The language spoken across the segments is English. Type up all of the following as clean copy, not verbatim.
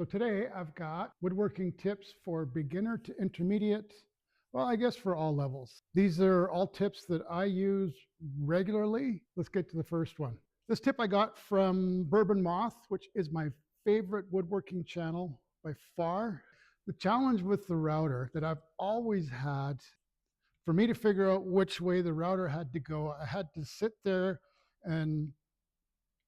So today I've got woodworking tips for beginner to intermediate, well, I guess for all levels. These are all tips that I use regularly. Let's get to the first one. This tip I got from Bourbon Moth, which is my favorite woodworking channel by far. The challenge with the router that I've always had, for me to figure out which way the router had to go, I had to sit there and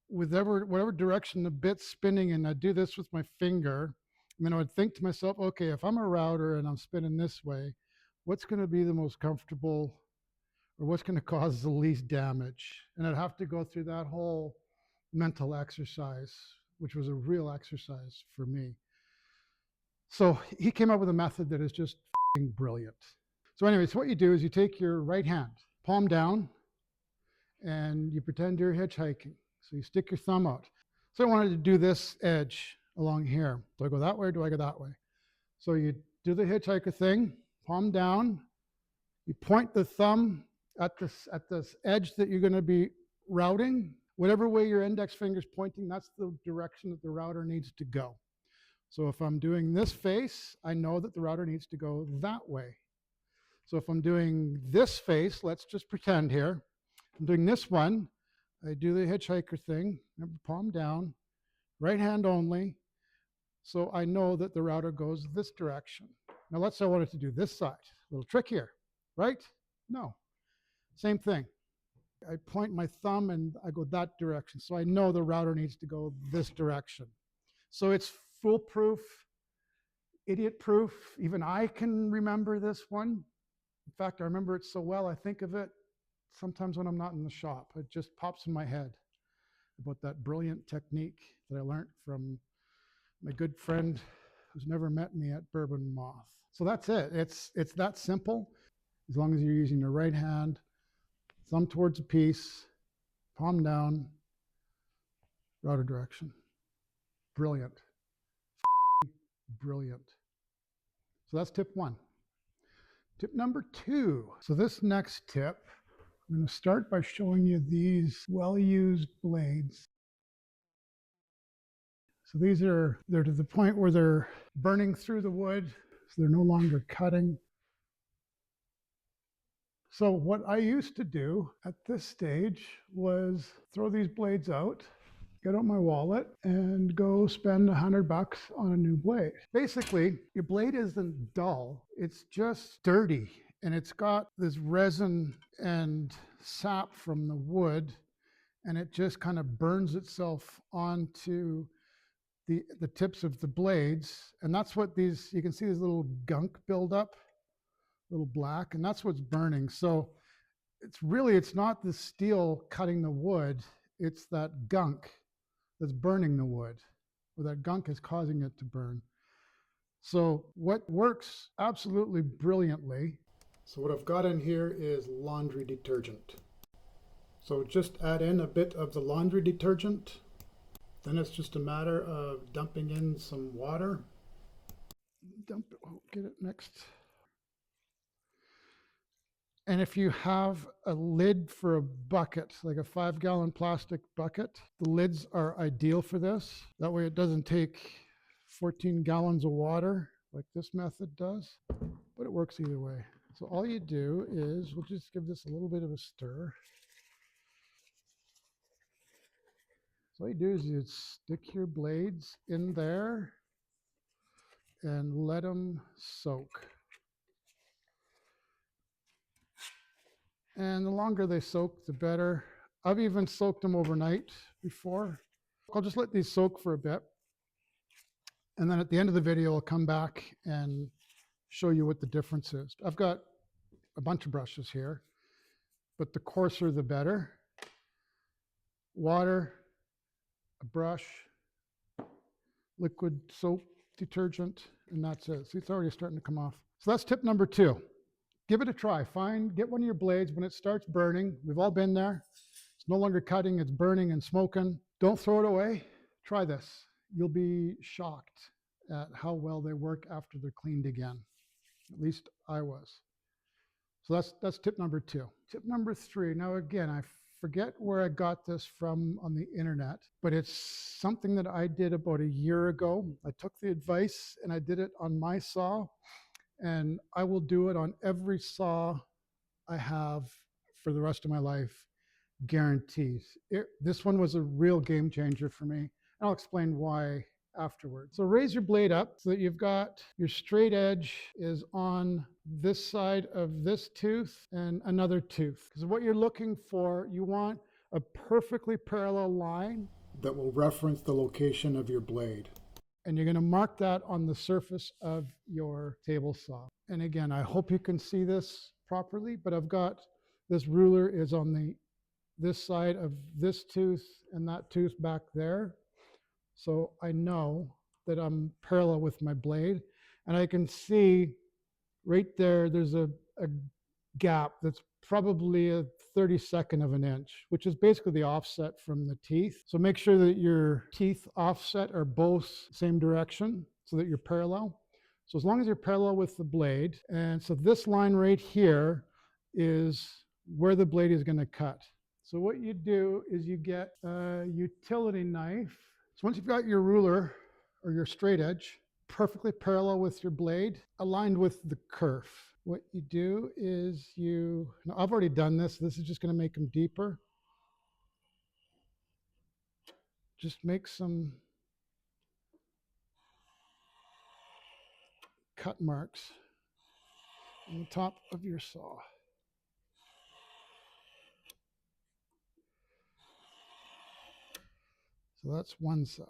whatever direction the bit's spinning in, I'd do this with my finger. And then I would think to myself, okay, if I'm a router and I'm spinning this way, what's going to be the most comfortable or what's going to cause the least damage? And I'd have to go through that whole mental exercise, which was a real exercise for me. So he came up with a method that is just brilliant. So anyways, what you do is you take your right hand, palm down, and you pretend you're hitchhiking. So you stick your thumb out. So I wanted to do this edge along here. Do I go that way or do I go that way? So you do the hitchhiker thing, palm down. You point the thumb at this edge that you're going to be routing. Whatever way your index finger is pointing, that's the direction that the router needs to go. So if I'm doing this face, I know that the router needs to go that way. So if I'm doing this face, let's just pretend here, I'm doing this one, I do the hitchhiker thing, remember, palm down, right hand only, so I know that the router goes this direction. Now let's say I wanted to do this side. A little trick here, right? No, same thing. I point my thumb and I go that direction, so I know the router needs to go this direction. So it's foolproof, idiot-proof. Even I can remember this one. In fact, I remember it so well, I think of it sometimes when I'm not in the shop. It just pops in my head about that brilliant technique that I learned from my good friend who's never met me at Bourbon Moth. So that's it. It's that simple. As long as you're using your right hand, thumb towards a piece, palm down, router direction. Brilliant. Brilliant. So that's tip one. Tip number two. So this next tip, I'm going to start by showing you these well-used blades. So they're to the point where they're burning through the wood, so they're no longer cutting. So what I used to do at this stage was throw these blades out, get out my wallet, and go spend $100 on a new blade. Basically, your blade isn't dull, it's just dirty. And it's got this resin and sap from the wood, and it just kind of burns itself onto the tips of the blades. And that's what these, you can see these little gunk buildup, little black, and that's what's burning. So it's not the steel cutting the wood, it's that gunk that's burning the wood, or that gunk is causing it to burn. So what works absolutely brilliantly, so what I've got in here is laundry detergent. So just add in a bit of the laundry detergent. Then it's just a matter of dumping in some water. Get it mixed. And if you have a lid for a bucket, like a 5-gallon plastic bucket, the lids are ideal for this. That way it doesn't take 14 gallons of water like this method does, but it works either way. So all you do is, we'll just give this a little bit of a stir. So all you do is you stick your blades in there and let them soak. And the longer they soak, the better. I've even soaked them overnight before. I'll just let these soak for a bit. And then at the end of the video, I'll come back and show you what the difference is. I've got a bunch of brushes here, but the coarser the better. Water, a brush, liquid soap detergent, and that's it. See, it's already starting to come off. So that's tip number two. Give it a try. Get one of your blades when it starts burning. We've all been there. It's no longer cutting, it's burning and smoking. Don't throw it away. Try this. You'll be shocked at how well they work after they're cleaned again. At least I was. So that's tip number two. Tip number three. Now again, I forget where I got this from on the internet, but it's something that I did about a year ago. I took the advice and I did it on my saw, and I will do it on every saw I have for the rest of my life, guarantees. This one was a real game changer for me. I'll explain why afterwards. So raise your blade up so that you've got your straight edge is on this side of this tooth and another tooth. Because what you're looking for, you want a perfectly parallel line that will reference the location of your blade. And you're going to mark that on the surface of your table saw. And again, I hope you can see this properly, but I've got this ruler is on this side of this tooth and that tooth back there. So I know that I'm parallel with my blade, and I can see right there, there's a gap that's probably a 32nd of an inch, which is basically the offset from the teeth. So make sure that your teeth offset are both same direction so that you're parallel. So as long as you're parallel with the blade, and so this line right here is where the blade is going to cut. So what you do is you get a utility knife. So once you've got your ruler or your straight edge perfectly parallel with your blade, aligned with the kerf, what you do is now I've already done this. This is just going to make them deeper. Just make some cut marks on the top of your saw. So that's one side.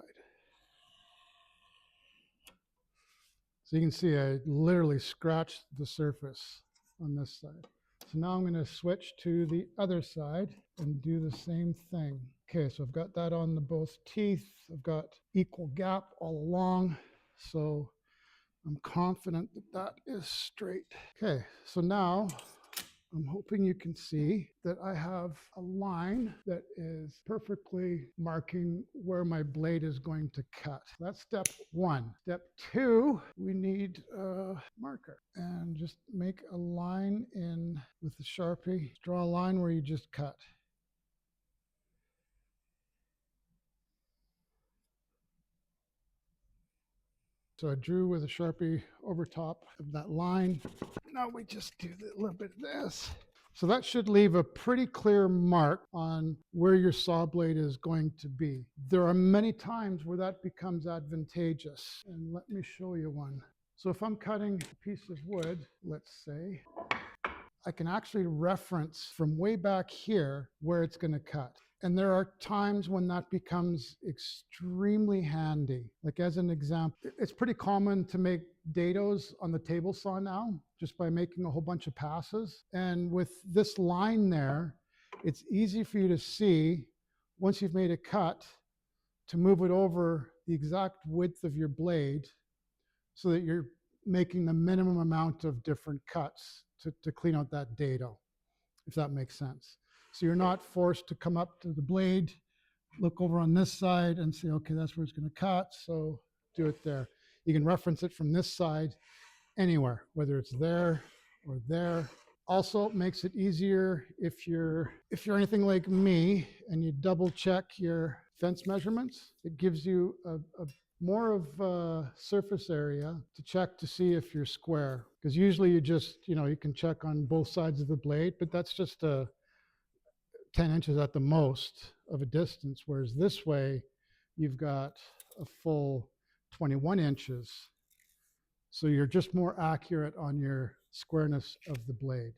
So you can see I literally scratched the surface on this side. So now I'm going to switch to the other side and do the same thing. Okay, so I've got that on both teeth. I've got equal gap all along. So I'm confident that that is straight. Okay, so now I'm hoping you can see that I have a line that is perfectly marking where my blade is going to cut. That's step one. Step two, we need a marker and just make a line in with the Sharpie. Draw a line where you just cut. So I drew with a Sharpie over top of that line. Now we just do a little bit of this. So that should leave a pretty clear mark on where your saw blade is going to be. There are many times where that becomes advantageous. And let me show you one. So if I'm cutting a piece of wood, let's say, I can actually reference from way back here where it's going to cut. And there are times when that becomes extremely handy. Like as an example, it's pretty common to make dados on the table saw now, just by making a whole bunch of passes. And with this line there, it's easy for you to see, once you've made a cut, to move it over the exact width of your blade so that you're making the minimum amount of different cuts to clean out that dado, if that makes sense. So you're not forced to come up to the blade, look over on this side and say, okay, that's where it's going to cut, so do it there. You can reference it from this side anywhere, whether it's there or there. Also makes it easier if you're anything like me and you double check your fence measurements. It gives you a more of a surface area to check to see if you're square. Because usually you just, you can check on both sides of the blade, but that's just 10 inches at the most of a distance, whereas this way you've got a full 21 inches. So you're just more accurate on your squareness of the blade.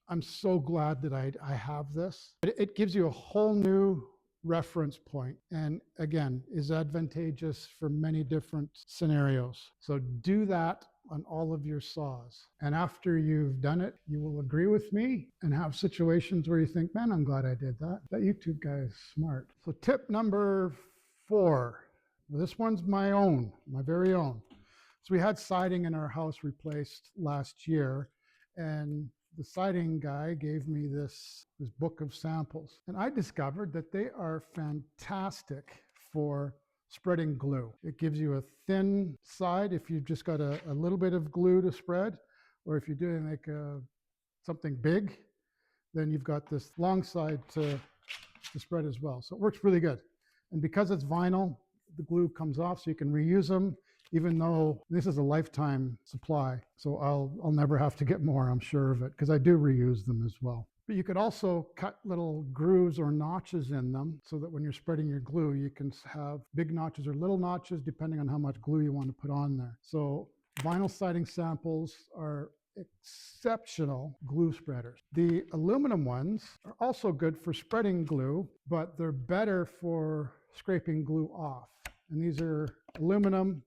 I'm so glad that I have this. It gives you a whole new reference point, and again, is advantageous for many different scenarios. So do that on all of your saws. And after you've done it, you will agree with me and have situations where you think, man, I'm glad I did that. That YouTube guy is smart. So tip number 4. This one's my own, my very own. So we had siding in our house replaced last year, and the siding guy gave me this book of samples. And I discovered that they are fantastic for spreading glue. It gives you a thin side if you've just got a little bit of glue to spread, or if you're doing like something big, then you've got this long side to to spread as well. So it works really good. And because it's vinyl, the glue comes off so you can reuse them, even though this is a lifetime supply. So I'll never have to get more, I'm sure of it, because I do reuse them as well. But you could also cut little grooves or notches in them so that when you're spreading your glue, you can have big notches or little notches depending on how much glue you want to put on there. So vinyl siding samples are exceptional glue spreaders. The aluminum ones are also good for spreading glue, but they're better for scraping glue off. And these are aluminum.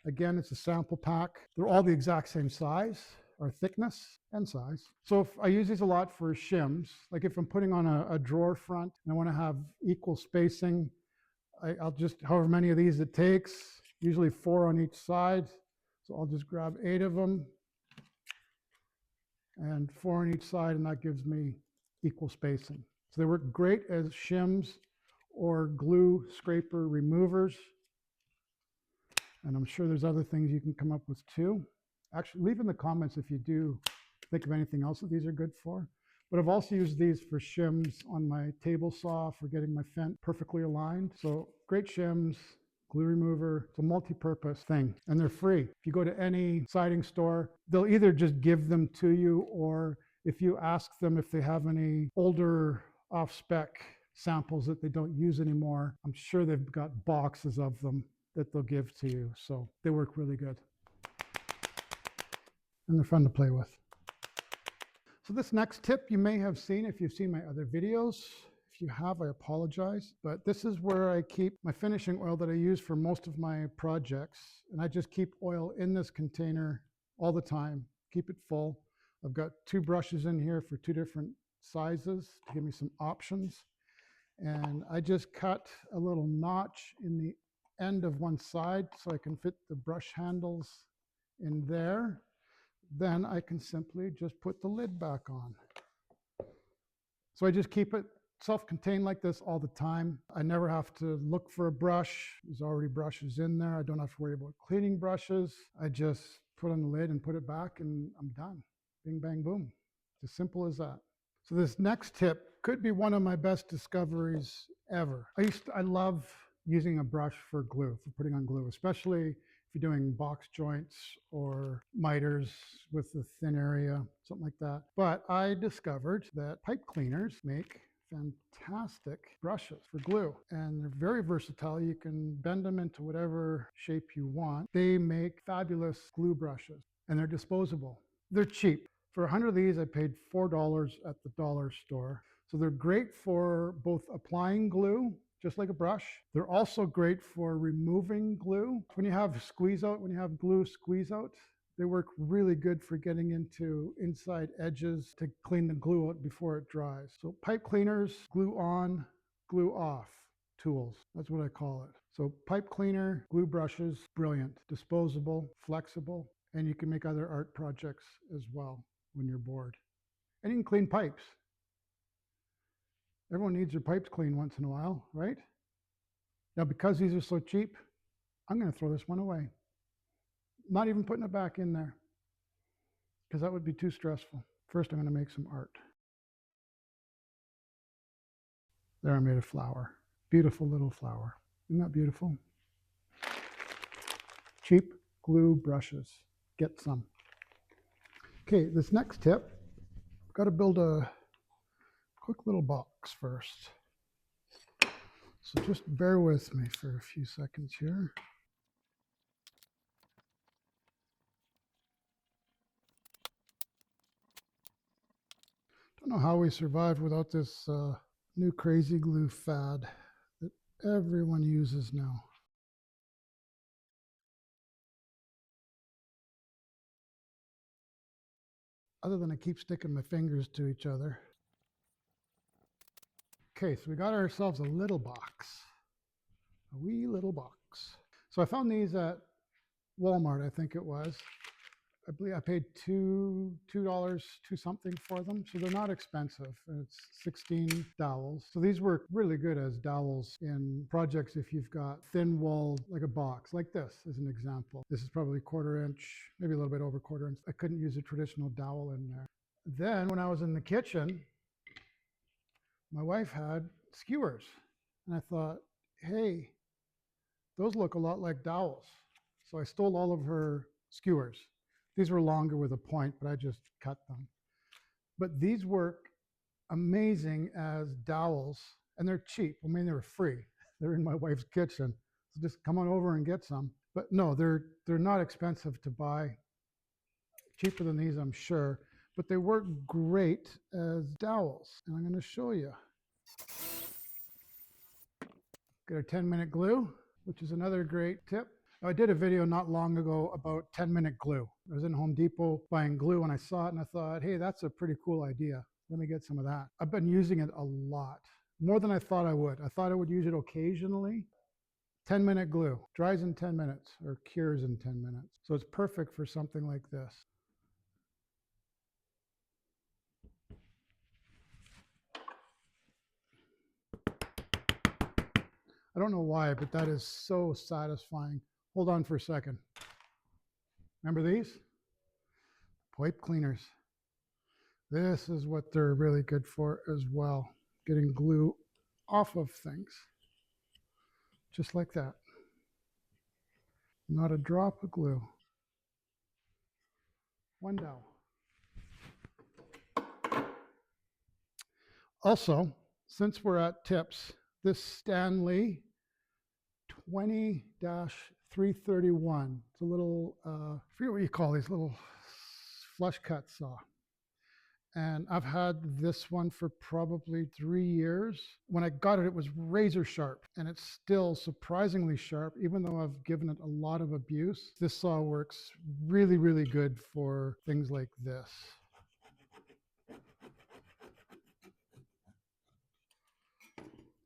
Again, it's a sample pack. They're all the exact same size or thickness and size. So if I use these a lot for shims, like if I'm putting on a drawer front and I want to have equal spacing, I'll just, however many of these it takes, usually 4 on each side. So I'll just grab 8 of them and 4 on each side, and that gives me equal spacing. So they work great as shims or glue scraper removers. And I'm sure there's other things you can come up with too. Actually, leave in the comments if you do think of anything else that these are good for. But I've also used these for shims on my table saw for getting my fent perfectly aligned. So great shims, glue remover, it's a multi-purpose thing, and they're free. If you go to any siding store, they'll either just give them to you, or if you ask them if they have any older off-spec samples that they don't use anymore, I'm sure they've got boxes of them that they'll give to you. So they work really good. And they're fun to play with. So this next tip you may have seen if you've seen my other videos. If you have, I apologize. But this is where I keep my finishing oil that I use for most of my projects. And I just keep oil in this container all the time, keep it full. I've got 2 brushes in here for 2 different sizes to give me some options. And I just cut a little notch in the end of one side so I can fit the brush handles in there. Then I can simply just put the lid back on. So I just keep it self-contained like this all the time. I never have to look for a brush. There's already brushes in there. I don't have to worry about cleaning brushes. I just put on the lid and put it back and I'm done. Bing, bang, boom. It's as simple as that. So this next tip could be one of my best discoveries ever. I love using a brush for glue, for putting on glue, especially if you're doing box joints or miters with the thin area, something like that. But I discovered that pipe cleaners make fantastic brushes for glue, and they're very versatile. You can bend them into whatever shape you want. They make fabulous glue brushes, and they're disposable. They're cheap. For 100 of these, I paid $4 at the dollar store. So they're great for both applying glue, just like a brush. They're also great for removing glue. When you have squeeze out, when you have glue squeeze out, they work really good for getting into inside edges to clean the glue out before it dries. So pipe cleaners, glue on, glue off tools. That's what I call it. So pipe cleaner, glue brushes, brilliant, disposable, flexible, and you can make other art projects as well when you're bored. And you can clean pipes. Everyone needs their pipes cleaned once in a while, right? Now, because these are so cheap, I'm going to throw this one away. Not even putting it back in there, because that would be too stressful. First, I'm going to make some art. There, I made a flower. Beautiful little flower. Isn't that beautiful? Cheap glue brushes. Get some. Okay, this next tip, I've got to build a quick little box first. So just bear with me for a few seconds here. Don't know how we survived without this new crazy glue fad that everyone uses now. Other than I keep sticking my fingers to each other. Okay, so we got ourselves a little box, a wee little box. So I found these at Walmart, I think it was. I believe I paid $2 something for them. So they're not expensive. It's 16 dowels. So these work really good as dowels in projects if you've got thin walled, like a box, like this as an example. This is probably 1/4 inch, maybe a little bit over 1/4 inch. I couldn't use a traditional dowel in there. Then when I was in the kitchen, my wife had skewers. And I thought, hey, those look a lot like dowels. So I stole all of her skewers. These were longer with a point, but I just cut them. But these work amazing as dowels, and they're cheap. I mean, they were free. They're in my wife's kitchen. So just come on over and get some. But no, they're not expensive to buy. Cheaper than these, I'm sure. But they work great as dowels. And I'm going to show you. Got a 10-minute glue, which is another great tip. I did a video not long ago about 10-minute glue. I was in Home Depot buying glue and I saw it and I thought, hey, that's a pretty cool idea. Let me get some of that. I've been using it a lot, more than I thought I would. I thought I would use it occasionally. 10-minute glue, dries in 10 minutes or cures in 10 minutes. So it's perfect for something like this. I don't know why, but that is so satisfying. Hold on for a second. Remember these? Pipe cleaners. This is what they're really good for as well. Getting glue off of things. Just like that. Not a drop of glue. One dowel. Also, since we're at tips, this Stanley 20-331. It's a little, I forget what you call these, little flush cut saw. And I've had this one for probably 3 years. When I got it, it was razor sharp, and it's still surprisingly sharp, even though I've given it a lot of abuse. This saw works really, really good for things like this.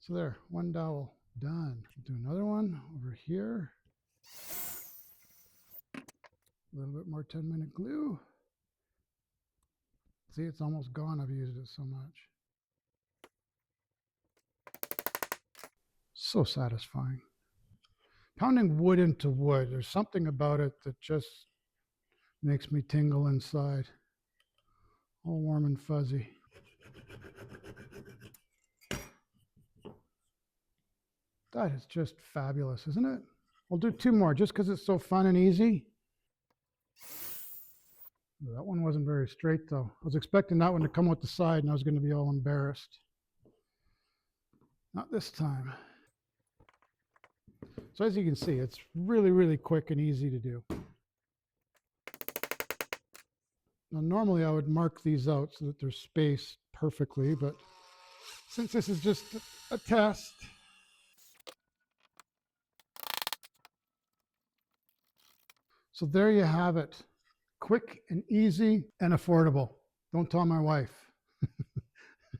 So there, one dowel done. Do another one over here. A little bit more 10-minute glue. See, it's almost gone. I've used it so much. So satisfying. Pounding wood into wood, there's something about it that just makes me tingle inside. All warm and fuzzy. That is just fabulous, isn't it? I'll do 2 more just because it's so fun and easy. That one wasn't very straight though. I was expecting that one to come out the side and I was going to be all embarrassed. Not this time. So as you can see, it's really, really quick and easy to do. Now normally I would mark these out so that they're spaced perfectly, but since this is just a test, so there you have it. Quick and easy and affordable. Don't tell my wife.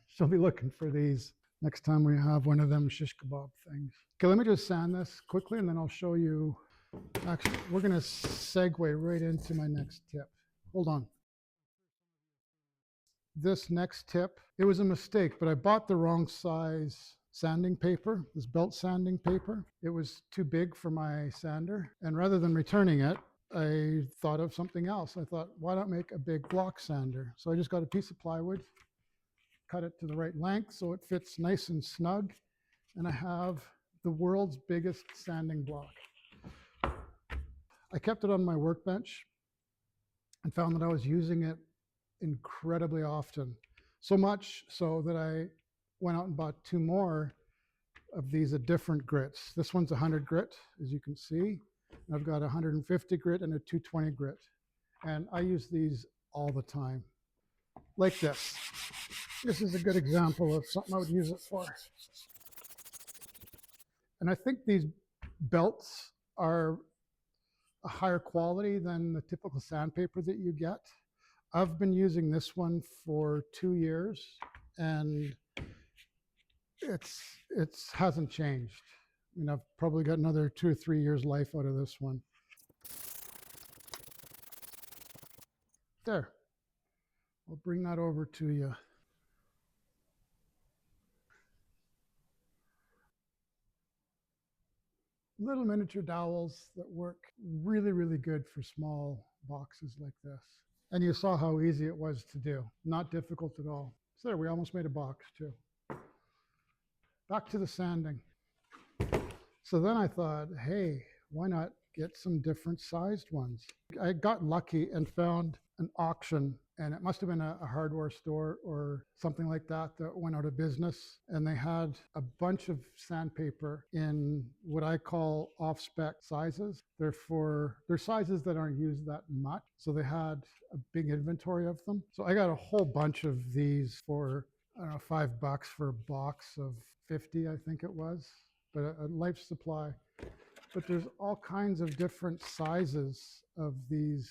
She'll be looking for these next time we have one of them shish kebab things. Okay, let me just sand this quickly and then I'll show you. Actually, we're going to segue right into my next tip. Hold on. This next tip, it was a mistake, but I bought the wrong size sanding paper, this belt sanding paper. It was too big for my sander. And rather than returning it, I thought of something else. I thought, why not make a big block sander? So I just got a piece of plywood, cut it to the right length so it fits nice and snug. And I have the world's biggest sanding block. I kept it on my workbench and found that I was using it incredibly often. So much so that I went out and bought 2 more of these at different grits. This one's 100 grit, as you can see. I've got a 150 grit and a 220 grit. And I use these all the time. Like this. This is a good example of something I would use it for. And I think these belts are a higher quality than the typical sandpaper that you get. I've been using this one for 2 years and it hasn't changed. I mean, I've probably got another 2 or 3 years life out of this one. There. I'll bring that over to you. Little miniature dowels that work really, really good for small boxes like this. And you saw how easy it was to do. Not difficult at all. So there, we almost made a box too. back to the sanding. So then I thought, hey, why not get some different sized ones? I got lucky and found an auction, and it must have been a hardware store or something like that that went out of business. And they had a bunch of sandpaper in what I call off-spec sizes. They're sizes that aren't used that much. So they had a big inventory of them. So I got a whole bunch of these for, I don't know, $5 for a box of 50, I think it was, but a life supply. But there's all kinds of different sizes of these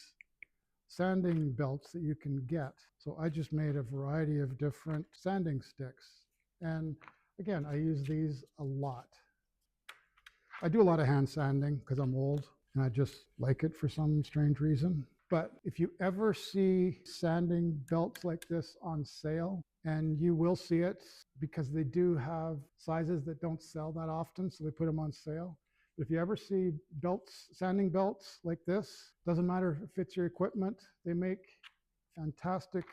sanding belts that you can get. So I just made a variety of different sanding sticks. And again, I use these a lot. I do a lot of hand sanding because I'm old and I just like it for some strange reason. But if you ever see sanding belts like this on sale, and you will see it because they do have sizes that don't sell that often, so they put them on sale. If you ever see belts, sanding belts like this, doesn't matter if it fits your equipment, they make fantastic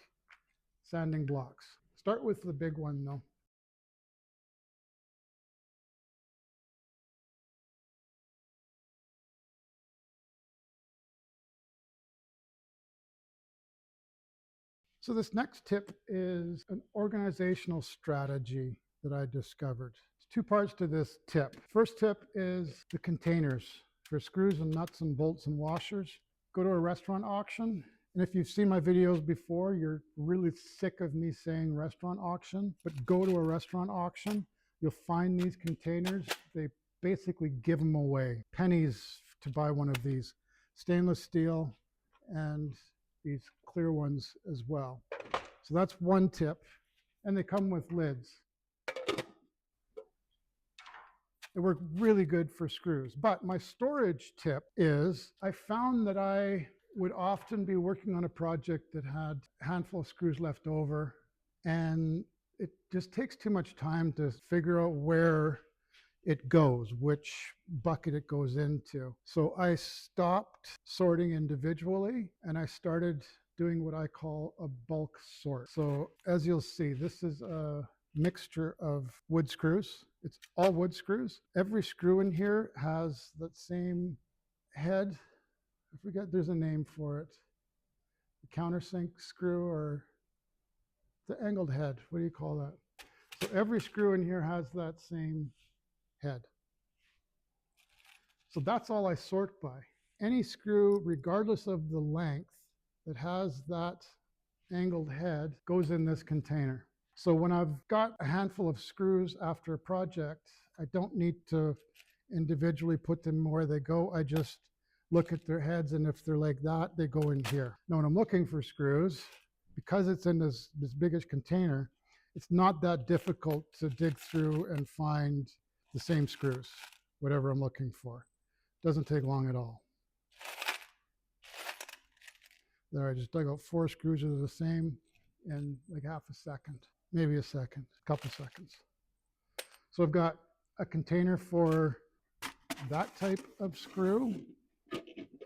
sanding blocks. Start with the big one though. So this next tip is an organizational strategy that I discovered. There's two parts to this tip. First tip is the containers for screws and nuts and bolts and washers. Go to a restaurant auction. And if you've seen my videos before, you're really sick of me saying restaurant auction, but go to a restaurant auction. You'll find these containers. They basically give them away. Pennies to buy one of these. Stainless steel and these clear ones as well. So that's one tip. And they come with lids. They work really good for screws. But my storage tip is I found that I would often be working on a project that had a handful of screws left over, and it just takes too much time to figure out where it goes, which bucket it goes into. So I stopped sorting individually and I started doing what I call a bulk sort. So as you'll see, this is a mixture of wood screws. It's all wood screws. Every screw in here has that same head. I forget, there's a name for it. The countersink screw or the angled head. What do you call that? So every screw in here has that same head. So that's all I sort by. Any screw, regardless of the length, that has that angled head goes in this container. So when I've got a handful of screws after a project, I don't need to individually put them where they go. I just look at their heads, and if they're like that, they go in here. Now, when I'm looking for screws, because it's in this biggish container, it's not that difficult to dig through and find the same screws, whatever I'm looking for. Doesn't take long at all. There, I just dug out 4 screws that are the same in like half a second, maybe a second, a couple seconds. So I've got a container for that type of screw,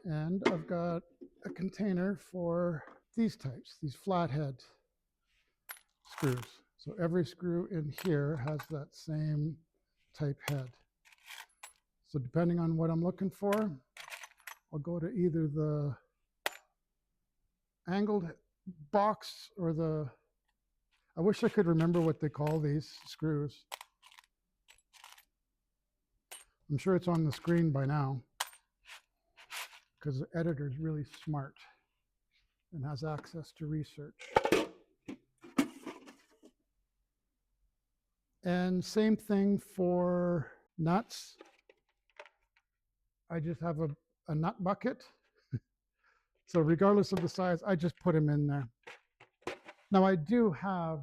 and I've got a container for these types, these flathead screws. So every screw in here has that same type head. So depending on what I'm looking for, I'll go to either the angled box or the, I wish I could remember what they call these screws. I'm sure it's on the screen by now because the editor is really smart and has access to research. And same thing for nuts. I just have a nut bucket. So regardless of the size, I just put them in there. Now I do have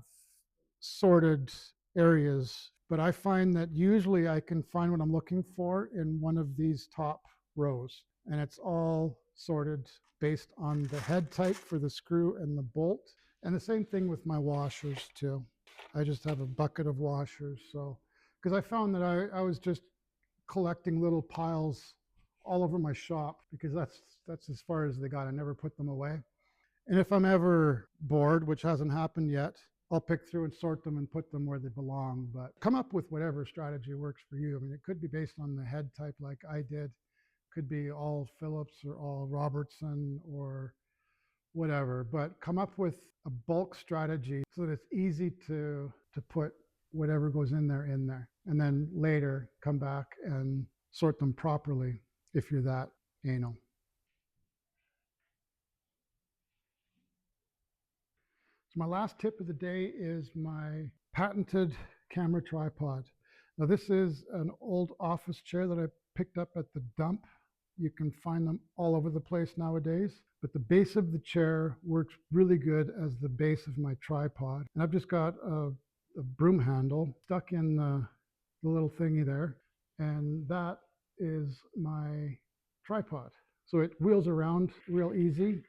sorted areas, but I find that usually I can find what I'm looking for in one of these top rows. And it's all sorted based on the head type for the screw and the bolt. And the same thing with my washers too. I just have a bucket of washers. So, because I found that I was just collecting little piles all over my shop because that's as far as they got. I never put them away. And if I'm ever bored, which hasn't happened yet, I'll pick through and sort them and put them where they belong, but come up with whatever strategy works for you. I mean, it could be based on the head type like I did, could be all Phillips or all Robertson or whatever, but come up with a bulk strategy so that it's easy to put whatever goes in there, and then later come back and sort them properly if you're that anal. So my last tip of the day is my patented camera tripod. Now this is an old office chair that I picked up at the dump. You can find them all over the place nowadays, but the base of the chair works really good as the base of my tripod. And I've just got a broom handle stuck in the little thingy there, and that is my tripod. So it wheels around real easy,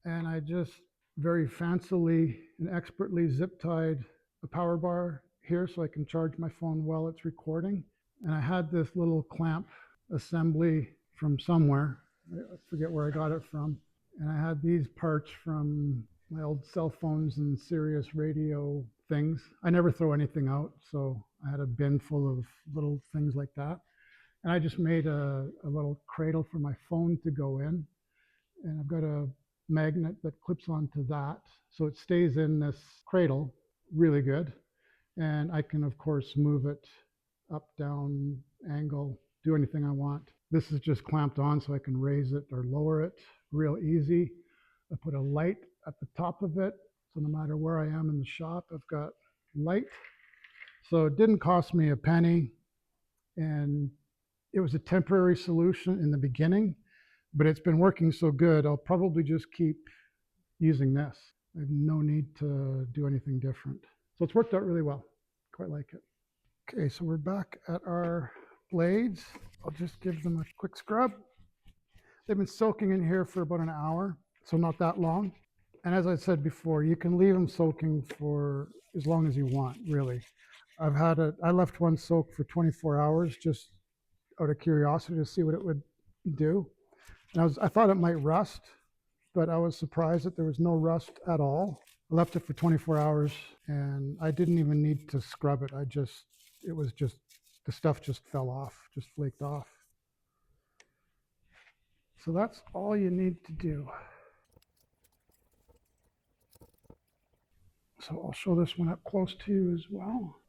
and I just very fancily and expertly zip tied a power bar here so I can charge my phone while it's recording. And I had this little clamp assembly from somewhere. I forget where I got it from. And I had these parts from my old cell phones and Sirius radio things. I never throw anything out, so I had a bin full of little things like that. And I just made a little cradle for my phone to go in. And I've got a magnet that clips onto that, so it stays in this cradle really good. And I can, of course, move it up, down, angle, do anything I want. This is just clamped on so I can raise it or lower it real easy. I put a light at the top of it, so no matter where I am in the shop, I've got light. So it didn't cost me a penny, and it was a temporary solution in the beginning, but it's been working so good, I'll probably just keep using this. I have no need to do anything different. So it's worked out really well. Quite like it. Okay, so we're back at our blades. I'll just give them a quick scrub. They've been soaking in here for about an hour, so not that long. And as I said before, you can leave them soaking for as long as you want, really. I left one soak for 24 hours just out of curiosity to see what it would do. And I thought it might rust, but I was surprised that there was no rust at all. I left it for 24 hours and I didn't even need to scrub it. The stuff just fell off, just flaked off. So that's all you need to do. So I'll show this one up close to you as well.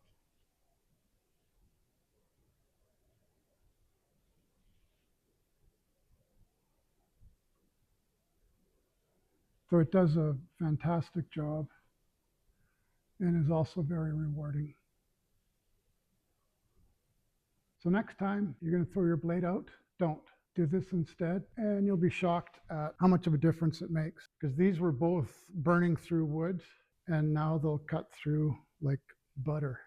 So it does a fantastic job and is also very rewarding. So next time you're going to throw your blade out, don't. Do this instead, and you'll be shocked at how much of a difference it makes. Because these were both burning through wood, and now they'll cut through like butter.